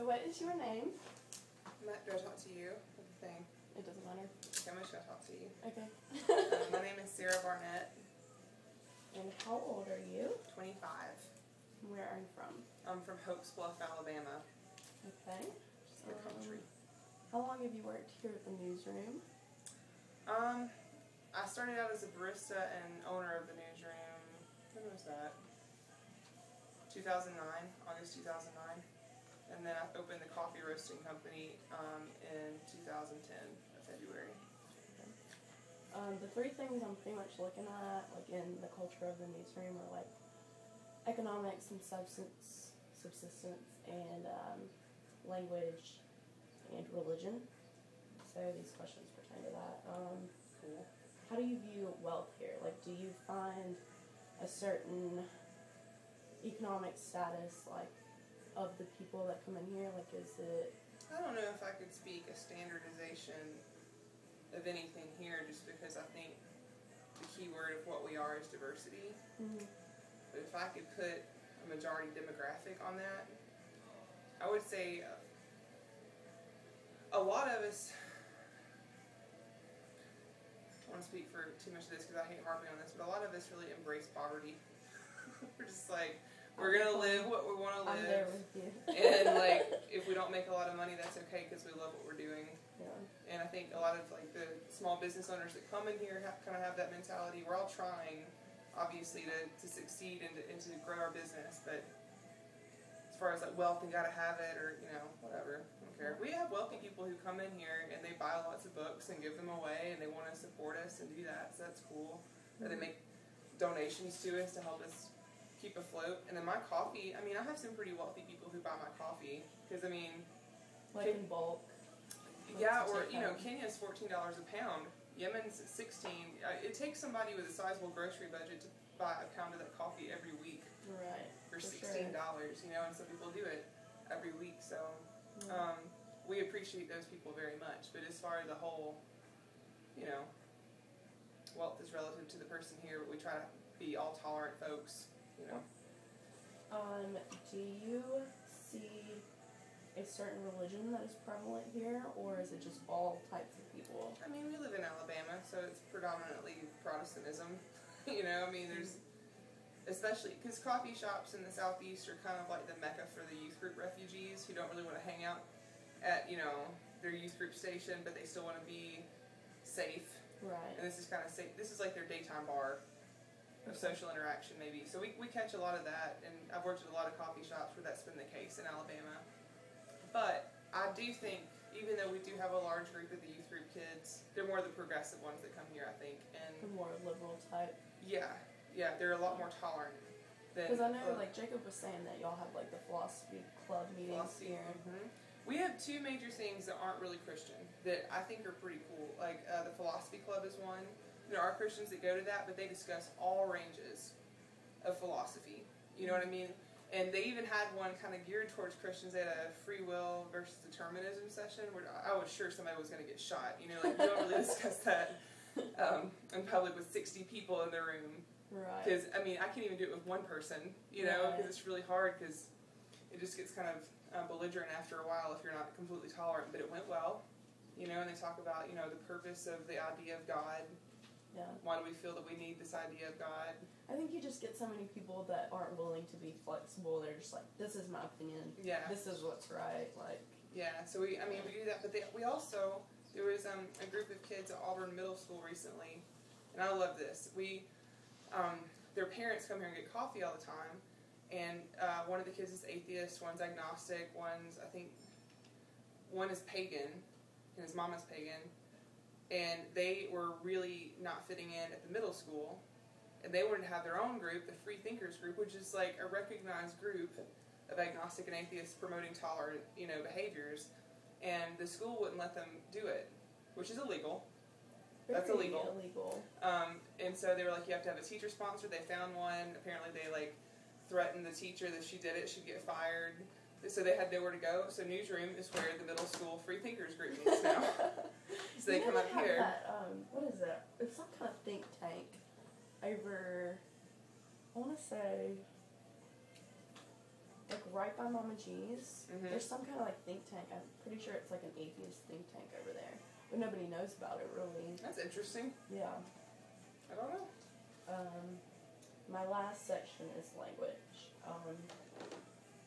what is your name? Matt, do I talk to you? What's the thing? It doesn't matter. Okay, I'm just going to talk to you. Okay. My name is Sarah Barnett. And how old are you? 25. Where are you from? I'm from Hopes Bluff, Alabama. Okay. Just the country. How long have you worked here at the newsroom? I started out as a barista and owner of the newsroom. When was that? 2009, August 2009. And then I opened the coffee roasting company in 2010, February. Okay. The three things I'm pretty much looking at, like in the culture of the newsroom, are like economics and subsistence, and language and religion. So these questions pertain to that. Cool. How do you view wealth here? Like, do you find a certain economic status, like, of the people that come in here? Like, is it... I don't know if I could speak a standardization of anything here, just because I think the key word of what we are is diversity. Mm-hmm. But if I could put a majority demographic on that, I would say a lot of us... I don't want to speak for too much of this because I hate harping on this, but a lot of us really embrace poverty. We're just like, we're going to live what we want to live. I'm there with you. And like, if we don't make a lot of money, that's okay because we love what we're doing. Yeah. And I think a lot of like the small business owners that come in here kind of have that mentality. We're all trying, obviously, to succeed and to grow our business, but as far as like wealth and gotta have it or, you know, whatever, I don't care. We have wealthy people who come in here and they buy lots of books and give them away and they want to support us and do that, so that's cool. Or they make donations to us to help us keep afloat. And then my coffee, I mean, I have some pretty wealthy people who buy my coffee because, I mean, like in bulk. yeah, or, you know, Kenya's $14 a pound. Yemen's $16. It takes somebody with a sizable grocery budget to buy a pound of that coffee every week. Right. For $16, you know, and some people do it every week. So we appreciate those people very much. But as far as the whole, you know, wealth is relative to the person here, but we try to be all tolerant folks, you know. Do you see a certain religion that is prevalent here, or is it just all types of people? I mean, we live in Alabama, so it's predominantly Protestantism. You know, I mean, there's, especially because coffee shops in the Southeast are kind of like the mecca for the youth group refugees who don't really want to hang out at, you know, their youth group station, but they still want to be safe. Right. And this is kind of safe. This is like their daytime bar of social interaction, maybe. So we catch a lot of that, and I've worked at a lot of coffee shops where that's been the case in Alabama. But I do think, even though we do have a large group of the youth group kids, they're more the progressive ones that come here, I think. And the more liberal type. Yeah, they're a lot more tolerant. Because I know, like Jacob was saying that y'all have like the philosophy club meetings here. Mm-hmm. We have two major things that aren't really Christian that I think are pretty cool. Like the philosophy club is one. There are Christians that go to that, but they discuss all ranges of philosophy. You know what I mean? And they even had one kind of geared towards Christians. They had a free will versus determinism session where I was sure somebody was going to get shot. You know, like we don't really discuss that in public with 60 people in the room. Right. Because, I mean, I can't even do it with one person, you know, because it's really hard because it just gets kind of belligerent after a while if you're not completely tolerant. But it went well, you know, and they talk about, you know, the purpose of the idea of God. Yeah. Why do we feel that we need this idea of God? I think you just get so many people that aren't willing to be flexible. They're just like, this is my opinion. Yeah. This is what's right. Like. Yeah. So we do that, but we also, there was a group of kids at Auburn Middle School recently, and I love this. Their parents come here and get coffee all the time, and one of the kids is atheist, one's agnostic, one is pagan, and his mama's pagan. And they were really not fitting in at the middle school. And they wanted to have their own group, the Free Thinkers group, which is like a recognized group of agnostic and atheists promoting tolerant, you know, behaviors. And the school wouldn't let them do it, which is illegal. That's illegal. And so they were like, you have to have a teacher sponsor. They found one. Apparently they like threatened the teacher that if she did it, she'd get fired. So they had nowhere to go. So Newsroom is where the middle school Free Thinkers group meets now. So they come up here. That, what is it? It's some kind of think tank over, I want to say, like right by Mama G's, Mm-hmm. there's some kind of like think tank. I'm pretty sure it's like an atheist think tank over there, but nobody knows about it really. That's interesting. Yeah. I don't know. My last section is language.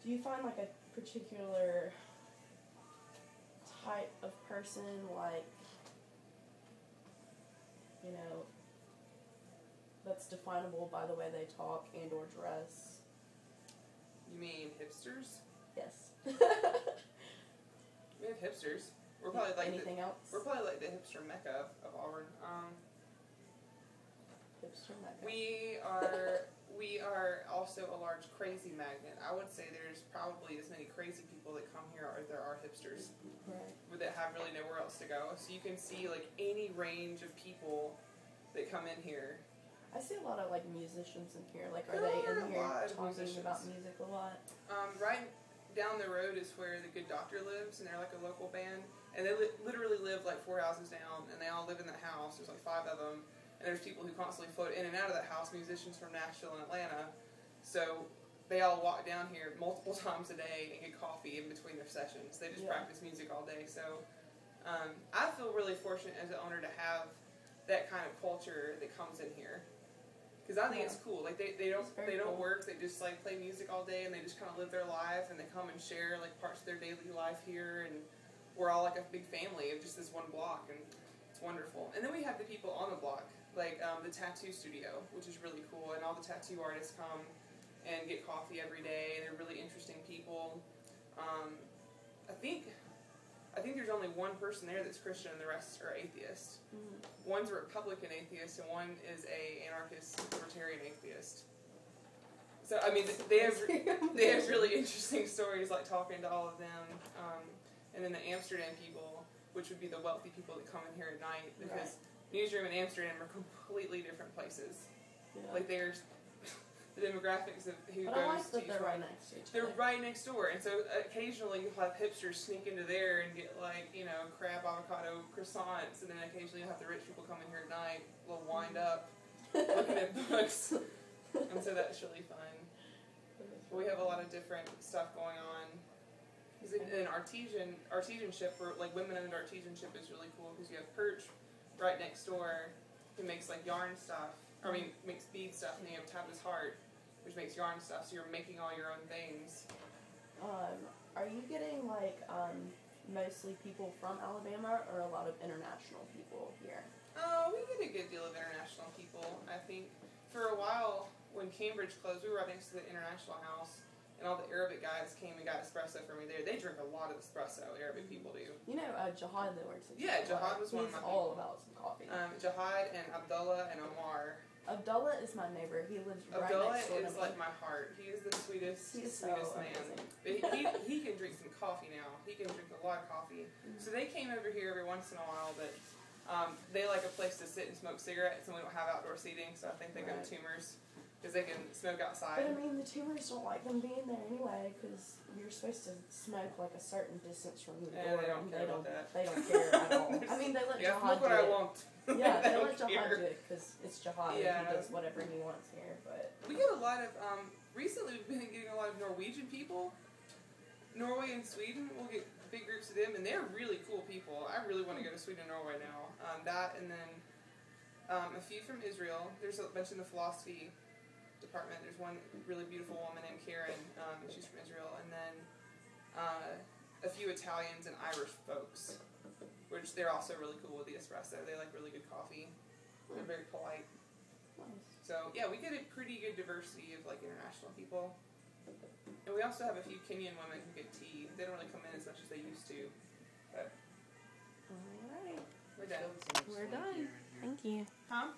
Do you find like a particular type of person, like, you know, that's definable by the way they talk and or dress? You mean hipsters? Yes. We have hipsters. We're probably like anything else? We're probably like the hipster mecca of Auburn. Hipster mecca. We are also a large crazy magnet. I would say there's probably as many crazy people that come here as there are hipsters. Right. That have really nowhere else to go. So you can see like any range of people that come in here. I see a lot of like musicians in here. Like, are There they are in a here lot of talking musicians. about music a lot? Right down the road is where the Good Doctor lives, and they're like a local band. And they literally live like 4 houses down, and they all live in that house. There's like 5 of them. And there's people who constantly float in and out of that house, musicians from Nashville and Atlanta. So they all walk down here multiple times a day and get coffee in between their sessions. They just practice music all day. So I feel really fortunate as an owner to have that kind of culture that comes in here. Because I think it's cool. Like they don't cool. work. They just like play music all day, and they just kind of live their life, and they come and share like parts of their daily life here, and we're all like a big family of just this one block, and it's wonderful. And then we have the people on the block, like the tattoo studio, which is really cool, and all the tattoo artists come and get coffee every day. They're really interesting people. I think there's only one person there that's Christian, and the rest are atheist. Mm-hmm. One's a Republican atheist, and one is a anarchist Libertarian atheist. So I mean, they have really interesting stories, like talking to all of them. And then the Amsterdam people, which would be the wealthy people that come in here at night, because Newsroom and Amsterdam are completely different places. Yeah. Like there's the demographics of who but goes I like to that each they're one. right next to each other. They're right next door, and so occasionally you'll have hipsters sneak into there and get like, you know, crab avocado croissants, and then occasionally you'll have the rich people come in here at night, a little wind up, looking at books, and so that's really fun. We have a lot of different stuff going on. In artisanship, or like women-owned artisanship, is really cool because you have Perch right next door who makes like yarn stuff. I mean, makes bead stuff, and then you have Tabitha's Heart, which makes yarn stuff. So you're making all your own things. Are you getting like mostly people from Alabama, or a lot of international people here? We get a good deal of international people. I think for a while when Cambridge closed, we were right next to the International House, and all the Arabic guys came and got espresso for me there. They drink a lot of espresso. Arabic people do. You know, Jihad that works at Jihad was one of my all people. about some coffee. Jihad and Abdullah and Omar. Abdullah is my neighbor. He lives right Abdullah next door to is me. like my heart. He is the sweetest so man. But he can drink some coffee now. He can drink a lot of coffee. So they came over here every once in a while, but they like a place to sit and smoke cigarettes, and we don't have outdoor seating, so I think they go to Tumors because they can smoke outside. But I mean, the Tumors don't like them being there anyway, because you're supposed to smoke like a certain distance from the door. They don't care about that. They don't care at all. I mean, they let Jihad smoke what do I it. want. Yeah, they let don't Jihad care. do it because it's Jihad and he does whatever he wants here. But we get a lot of recently we've been getting a lot of Norwegian people. Norway and Sweden, we'll get big groups of them, and they're really cool people. I really want to go to Sweden and Norway now. That, and then a few from Israel. There's a bunch in the philosophy department. There's one really beautiful woman named Karen, and she's from Israel, and then a few Italians and Irish folks, which they're also really cool with the espresso. They like really good coffee. They're very polite. nice. So yeah, we get a pretty good diversity of like international people. And we also have a few Kenyan women who get tea. They don't really come in as much as they used to. But All right. we're done. We're done. Thank you. Huh?